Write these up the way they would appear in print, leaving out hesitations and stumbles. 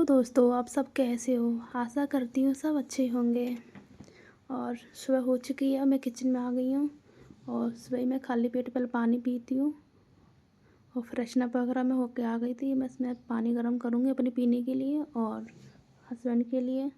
दोस्तों, आप सब कैसे हो? आशा करती हूँ सब अच्छे होंगे। और सुबह हो चुकी है, मैं किचन में आ गई हूँ। और सुबह ही मैं खाली पेट पहले पानी पीती हूँ और फ्रेशन अप वगैरह में होके आ गई थी। बस मैं पानी गर्म करूँगी अपने पीने के लिए और हस्बैंड के लिए।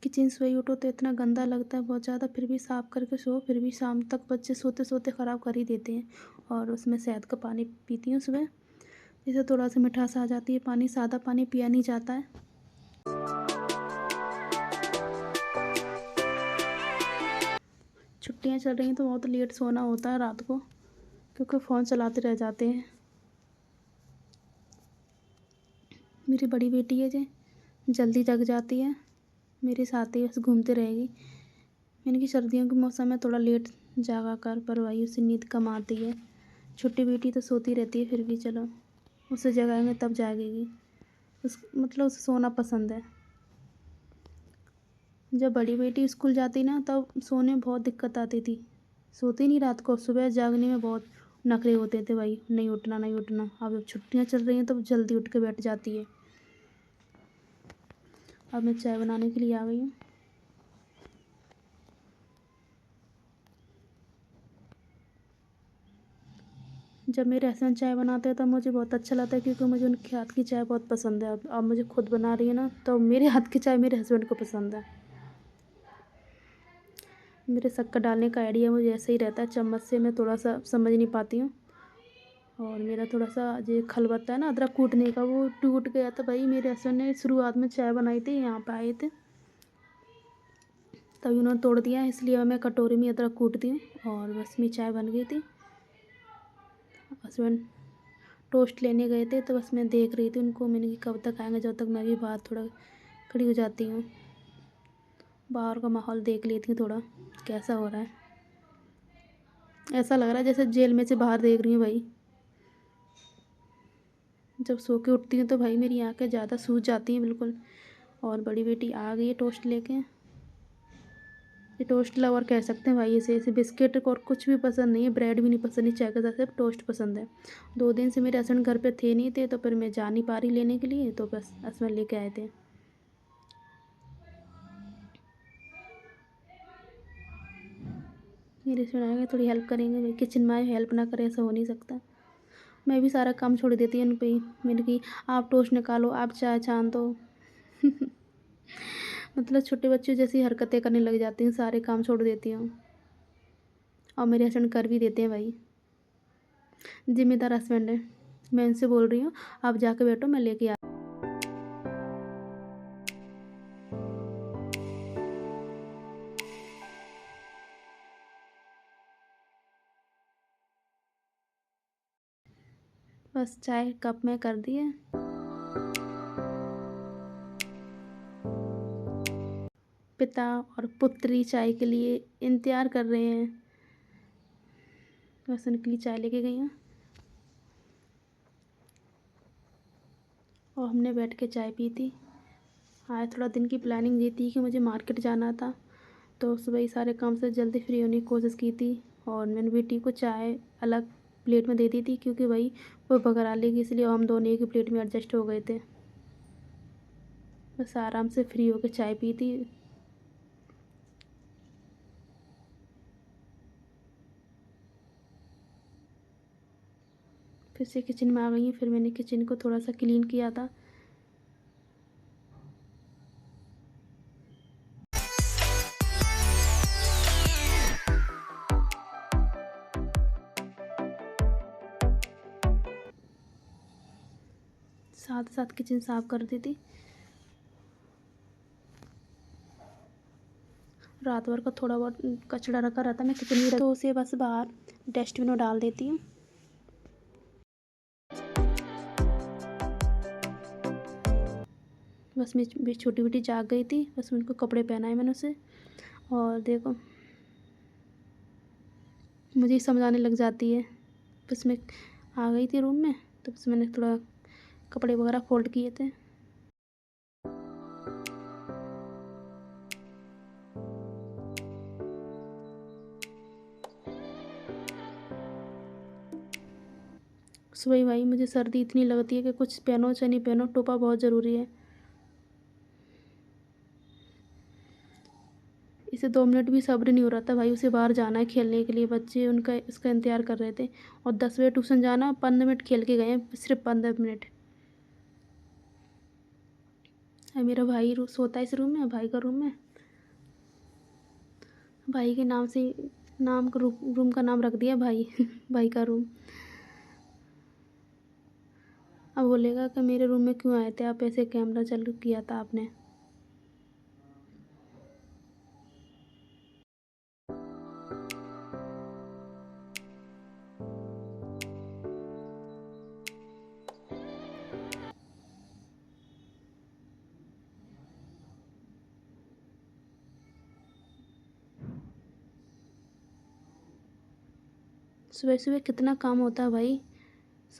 किचन से ही उठो तो इतना गंदा लगता है बहुत ज़्यादा, फिर भी साफ़ करके सो, फिर भी शाम तक बच्चे सोते सोते ख़राब कर ही देते हैं। और उसमें शहद का पानी पीती हूँ सुबह, जिससे थोड़ा सा मिठास आ जाती है। पानी सादा पानी पिया नहीं जाता है। छुट्टियां चल रही हैं तो बहुत लेट सोना होता है रात को, क्योंकि फ़ोन चलाते रह जाते हैं। मेरी बड़ी बेटी है जो जल्दी जग जाती है, मेरे साथ ही बस घूमते रहेगी। मैंने कि सर्दियों के मौसम में थोड़ा लेट जागा कर, पर वही उसे नींद कम आती है। छोटी बेटी तो सोती रहती है, फिर भी चलो उसे जगाएंगे तब जागेगी। उसे सोना पसंद है। जब बड़ी बेटी स्कूल जाती ना तब सोने में बहुत दिक्कत आती थी, सोती नहीं रात को। सुबह जागने में बहुत नखरे होते थे, भाई नहीं उठना नहीं उठना। अब जब छुट्टियां चल रही हैं तब जल्दी उठ के बैठ जाती है। अब मैं चाय बनाने के लिए आ गई हूँ। जब मेरे हस्बैंड चाय बनाते हैं तब मुझे बहुत अच्छा लगता है, क्योंकि मुझे उनके हाथ की चाय बहुत पसंद है। अब मुझे खुद बना रही है ना, तो मेरे हाथ की चाय मेरे हस्बैंड को पसंद है। मेरे शक्कर डालने का आइडिया मुझे ऐसे ही रहता है, चम्मच से मैं थोड़ा सा समझ नहीं पाती हूँ। और मेरा थोड़ा सा जो खलबत्ता है ना अदरक कूटने का, वो टूट गया था। भाई मेरे हस्बैंड ने शुरुआत में चाय बनाई थी, यहाँ पे आए थे तभी उन्होंने तोड़ दिया, इसलिए मैं कटोरी में अदरक कूटती हूँ। और बस मेरी चाय बन गई थी। हस्बैंड टोस्ट लेने गए थे, तो बस मैं देख रही थी उनको। मैंने कि कब तक आएंगे, जब तक मैं भी बाहर थोड़ा खड़ी हो जाती हूँ, बाहर का माहौल देख लेती हूँ थोड़ा कैसा हो रहा है। ऐसा लग रहा है जैसे जेल में से बाहर देख रही हूँ भाई। जब सो के उठती हूँ तो भाई मेरी आँखें ज़्यादा सूज जाती हैं बिल्कुल। और बड़ी बेटी आ गई है टोस्ट लेके। ये टोस्ट लवर कह सकते हैं भाई इसे। इसे बिस्किट और कुछ भी पसंद नहीं है, ब्रेड भी नहीं पसंद है, चाय के साथ सिर्फ टोस्ट पसंद है। 2 दिन से मेरे हस्बैंड घर पे थे नहीं थे, तो फिर मैं जा नहीं पा रही लेने के लिए, तो बस हस्बैंड लेके आए थे। मेरे हस्बैंड आएंगे थोड़ी हेल्प करेंगे भाई, किचन में आए हेल्प ना करें ऐसा हो नहीं सकता। मैं भी सारा काम छोड़ देती हूँ उन पर ही। मैंने कि आप टोस्ट निकालो, आप चाय छान दो। मतलब छोटे बच्चे जैसी हरकतें करने लग जाती हैं, सारे काम छोड़ देती हूँ। और मेरे हस्बैंड कर भी देते हैं भाई, जिम्मेदार हस्बैंड है। मैं उनसे बोल रही हूँ आप जाके बैठो, मैं लेके आ। बस चाय कप में कर दिए। पिता और पुत्री चाय के लिए इंतज़ार कर रहे हैं, बस उनके लिए चाय लेके गई हूँ। और हमने बैठ के चाय पी थी। आज थोड़ा दिन की प्लानिंग ये थी कि मुझे मार्केट जाना था, तो सुबह ही सारे काम से जल्दी फ्री होने की कोशिश की थी। और मैंने बेटी को चाय अलग प्लेट में दे दी थी, क्योंकि वही वो बघरा लेगी, इसलिए हम दोनों एक ही प्लेट में एडजस्ट हो गए थे। बस आराम से फ्री होकर चाय पी थी। फिर से किचन में आ गई हूँ। फिर मैंने किचन को थोड़ा सा क्लीन किया था। साथ साथ किचन साफ कर दी थी। रात भर का थोड़ा बहुत कचड़ा रखा रहता मैं किचन में तो उसे बस बाहर डस्टबिन में डाल देती हूँ। बस मेरी छोटी बेटी जाग गई थी, बस उनको कपड़े पहनाए मैंने उसे। और देखो मुझे ही समझाने लग जाती है। बस मैं आ गई थी रूम में, तो बस मैंने थोड़ा कपड़े वगैरह फोल्ड किए थे। सुबह भाई मुझे सर्दी इतनी लगती है कि कुछ पहनो चाहे नहीं पहनो, टोपा बहुत ज़रूरी है। इसे 2 मिनट भी सब्र नहीं हो रहा था भाई, उसे बाहर जाना है खेलने के लिए, बच्चे उनका इसका इंतज़ार कर रहे थे। और 10 बजे ट्यूशन जाना, 15 मिनट खेल के गए हैं, सिर्फ 15 मिनट। मेरा भाई सोता है इस रूम में, भाई का रूम है। भाई के नाम से नाम का रूम का नाम रख दिया भाई भाई का रूम। अब बोलेगा कि मेरे रूम में क्यों आए थे आप, ऐसे कैमरा चालू किया था आपने। सुबह सुबह कितना काम होता है भाई,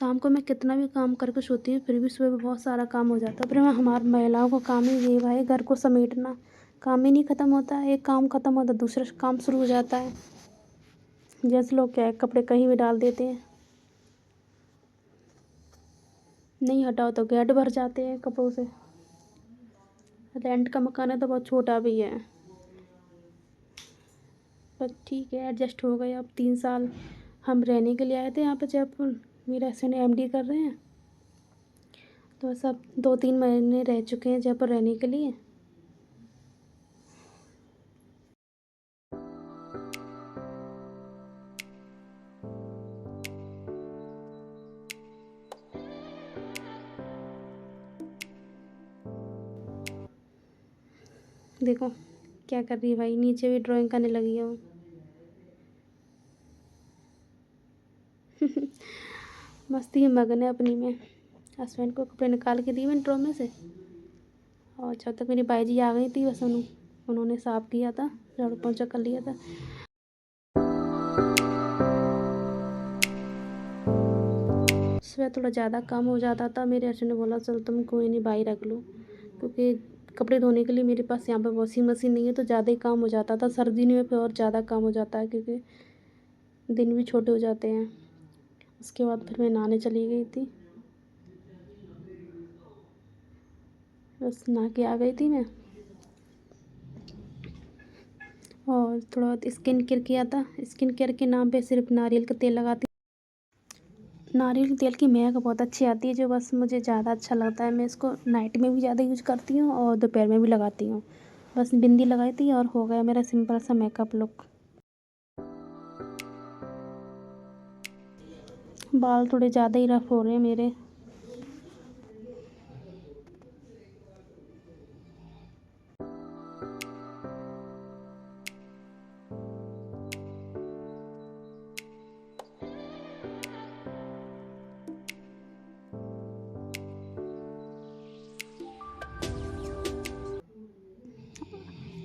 शाम को मैं कितना भी काम करके सोती हूँ फिर भी सुबह बहुत सारा काम हो जाता है। पर हमारी महिलाओं का काम ही ये भाई, घर को समेटना, काम ही नहीं ख़त्म होता। एक काम ख़त्म होता दूसरा काम शुरू हो जाता है। जैसे लोग क्या है, कपड़े कहीं भी डाल देते हैं, नहीं हटाओ तो गैड भर जाते हैं कपड़ों से। रेंट का मकान है तो बहुत छोटा भी है, पर ठीक है एडजस्ट हो गए। अब 3 साल हम रहने के लिए आए थे यहाँ पे जयपुर, मेरे हस्बैंड एमडी कर रहे हैं, तो बस अब 2-3 महीने रह चुके हैं जयपुर रहने के लिए। देखो क्या कर रही है भाई, नीचे भी ड्राइंग करने लगी है वो मस्ती में मगन है अपनी में। हस्बैंड को कपड़े निकाल के दी मैंने ड्रॉ में से, और जब तक मेरी बाई जी आ गई थी बस उन्होंने साफ़ किया था, झाड़ू पोंछा कर लिया था। सुबह थोड़ा ज़्यादा काम हो जाता था, मेरे हस्बैंड ने बोला चल तुम कोई नहीं बाई रख लो, क्योंकि कपड़े धोने के लिए मेरे पास यहाँ पर वॉशिंग मशीन नहीं है, तो ज़्यादा ही काम हो जाता था। सर्दी में फिर और ज़्यादा काम हो जाता है क्योंकि दिन भी छोटे हो जाते हैं। उसके बाद फिर मैं नहाने चली गई थी, बस नहा के आ गई थी मैं, और थोड़ा बहुत स्किन केयर किया था। स्किन केयर के नाम पे सिर्फ नारियल का तेल लगाती, नारियल के तेल की महक बहुत अच्छी आती है, जो बस मुझे ज़्यादा अच्छा लगता है। मैं इसको नाइट में भी ज़्यादा यूज करती हूँ और दोपहर में भी लगाती हूँ। बस बिंदी लगाई थी और हो गया मेरा सिंपल सा मेकअप लुक। बाल थोड़े ज़्यादा ही रफ हो रहे हैं मेरे।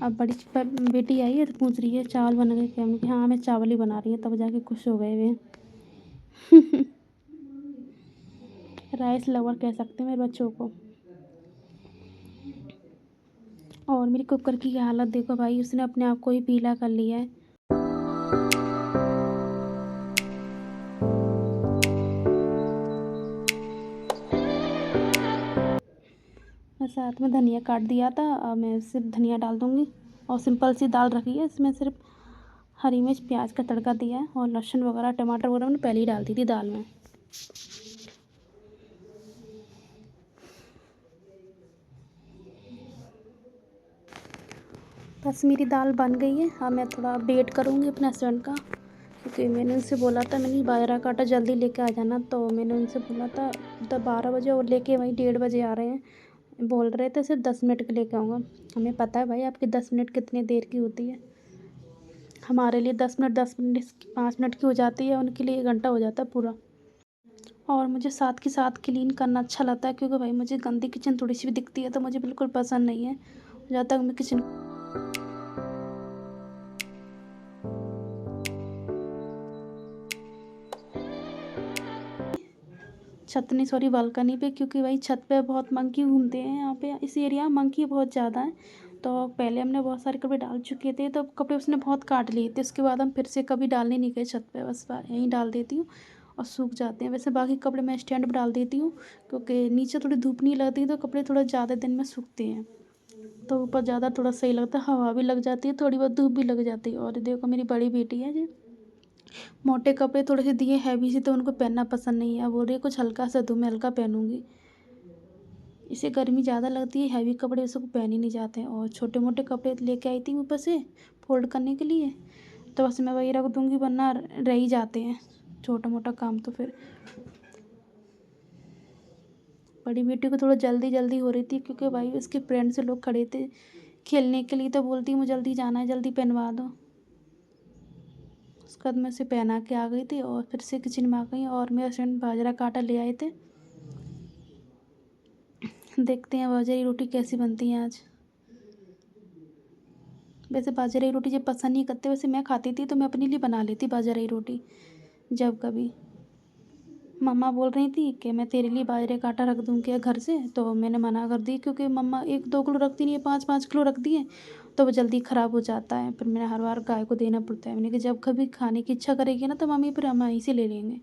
अब बड़ी बेटी आई है तो पूछ रही है चावल बन गए क्या, मैंने कहा हाँ मैं चावल ही बना रही हूँ, तब जाके खुश हो गए वे राइस लवर कह सकते हैं मेरे बच्चों को। और मेरी कुकर की हालत देखो भाई, उसने अपने आप को ही पीला कर लिया है। मैं साथ में धनिया काट दिया था, अब मैं सिर्फ धनिया डाल दूँगी। और सिंपल सी दाल रखी है, इसमें सिर्फ हरी मिर्च प्याज का तड़का दिया है, और लहसुन वगैरह टमाटर वगैरह मैंने पहले ही डाल दी थी दाल में। बस मेरी दाल बन गई है। अब मैं थोड़ा वेट करूँगी अपने हस्बैंड का, क्योंकि मैंने उनसे बोला था, मैंने बाजरा का आटा जल्दी लेके आ जाना, तो मैंने उनसे बोला था 12 बजे, और लेके वहीं 1:30 बजे आ रहे हैं। बोल रहे थे सिर्फ 10 मिनट के लेके आऊँगा। हमें पता है भाई आपकी 10 मिनट कितनी देर की होती है, हमारे लिए 10 मिनट 5 मिनट की हो जाती है, उनके लिए 1 घंटा हो जाता है पूरा। और मुझे साथ के साथ क्लीन करना अच्छा लगता है, क्योंकि भाई मुझे गंदी किचन थोड़ी सी भी दिखती है तो मुझे बिल्कुल पसंद नहीं है। जब तक मैं किचन छत नहीं, सॉरी बालकनी पे, क्योंकि भाई छत पे बहुत मंकी घूमते हैं यहाँ पे, इस एरिया में मंकी बहुत ज़्यादा है। तो पहले हमने बहुत सारे कपड़े डाल चुके थे, तो कपड़े उसने बहुत काट लिए थे। उसके बाद हम फिर से कभी डालने नहीं गए छत पे, बस यहीं डाल देती हूँ। और सूख जाते हैं। वैसे बाकी कपड़े मैं स्टैंड पर डाल देती हूँ क्योंकि नीचे थोड़ी धूप नहीं लगती तो कपड़े थोड़ा ज़्यादा दिन में सूखते हैं, तो ऊपर ज़्यादा थोड़ा सही लगता है, हवा भी लग जाती है, थोड़ी बहुत धूप भी लग जाती है। और देखो मेरी बड़ी बेटी है जी, मोटे कपड़े थोड़े से दिए हैवी से तो उनको पहनना पसंद नहीं है, बोल रही है कुछ हल्का सा दो, मैं हल्का पहनूंगी। इसे गर्मी ज़्यादा लगती है, हैवी कपड़े उसको पहन ही नहीं जाते हैं। और छोटे मोटे कपड़े लेके आई थी ऊपर से फोल्ड करने के लिए, तो बस मैं वही रख दूँगी, वरना रह ही जाते हैं छोटा मोटा काम। तो फिर बड़ी बेटी को थोड़ा जल्दी जल्दी हो रही थी क्योंकि भाई उसके फ्रेंड से लोग खड़े थे खेलने के लिए, तो बोलती मुझे जल्दी जाना है, जल्दी पहनवा दो। उसके बाद मैं उसे पहना के आ गई थी और फिर से किचन में आ गई और मेरे हस्बैंड बाजरा का आटा ले आए थे। देखते हैं बाजरे की रोटी कैसी बनती है आज। वैसे बाजरे की रोटी जब पसंद नहीं करते, वैसे मैं खाती थी तो मैं अपने लिए बना लेती बाजरे की रोटी जब कभी। मम्मा बोल रही थी कि मैं तेरे लिए बाजरे का आटा रख दूँ क्या घर से, तो मैंने मना कर दी क्योंकि मम्मा 1-2 किलो रखती नहीं है, 5-5 किलो रखती है तो वो जल्दी ख़राब हो जाता है, फिर मैंने हर बार गाय को देना पड़ता है। मैंने कहा जब कभी खाने की इच्छा करेगी ना तो मम्मी फिर हम यहीं से ले लेंगे।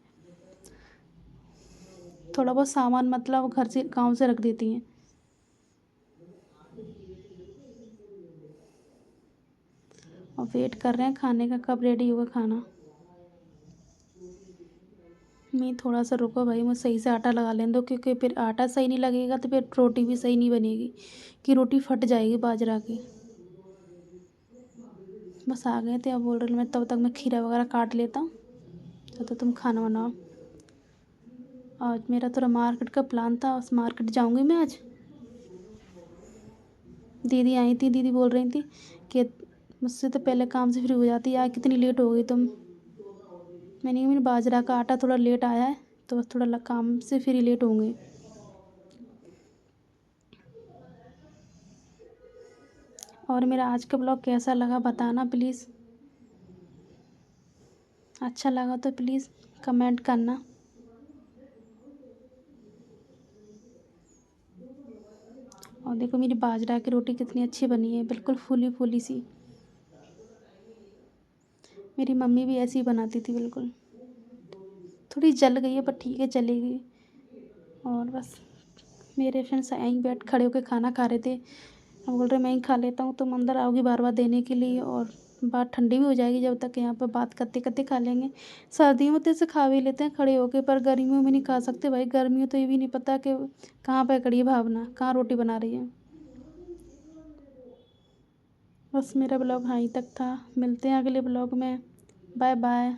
थोड़ा बहुत सामान मतलब घर से गाँव से रख देती हैं। और वेट कर रहे हैं खाने का, कब रेडी होगा खाना। मैं थोड़ा सा रुको भाई, मुझे सही से आटा लगा लेने दो क्योंकि फिर आटा सही नहीं लगेगा तो फिर रोटी भी सही नहीं बनेगी, कि रोटी फट जाएगी बाजरा की। बस आ गए थे, अब बोल रहे मैं तब तक मैं खीरा वगैरह काट लेता हूँ, तो तुम खाना बनाओ। आज मेरा थोड़ा मार्केट का प्लान था, उस मार्केट जाऊँगी मैं आज। दीदी आई थी, दीदी बोल रही थी कि मुझसे तो पहले काम से फ्री हो जाती है, आज कितनी लेट हो गई तुम। मैंने कहा मेरा बाजरा का आटा थोड़ा लेट आया है तो बस थोड़ा काम से फ्री लेट होंगे। और मेरा आज का ब्लॉग कैसा लगा बताना प्लीज़, अच्छा लगा तो प्लीज़ कमेंट करना। और देखो मेरी बाजरा की रोटी कितनी अच्छी बनी है, बिल्कुल फूली फूली सी। मेरी मम्मी भी ऐसी ही बनाती थी बिल्कुल। थोड़ी जल गई है पर ठीक है, चलेगी। और बस मेरे फ्रेंड्स यहीं बैठ खड़े होकर खाना खा रहे थे, हम बोल रहे मैं ही खा लेता हूँ, तुम अंदर आओगी बार बार देने के लिए और बात ठंडी भी हो जाएगी जब तक, यहाँ पर बात करते करते खा लेंगे। सर्दियों में तो ऐसे खा भी लेते हैं खड़े होके, पर गर्मियों में नहीं खा सकते भाई, गर्मियों तो ये भी नहीं पता कि कहाँ पर खड़ी है भावना, कहाँ रोटी बना रही है। बस मेरा ब्लॉग यहीं तक था, मिलते हैं अगले ब्लॉग में, बाय बाय।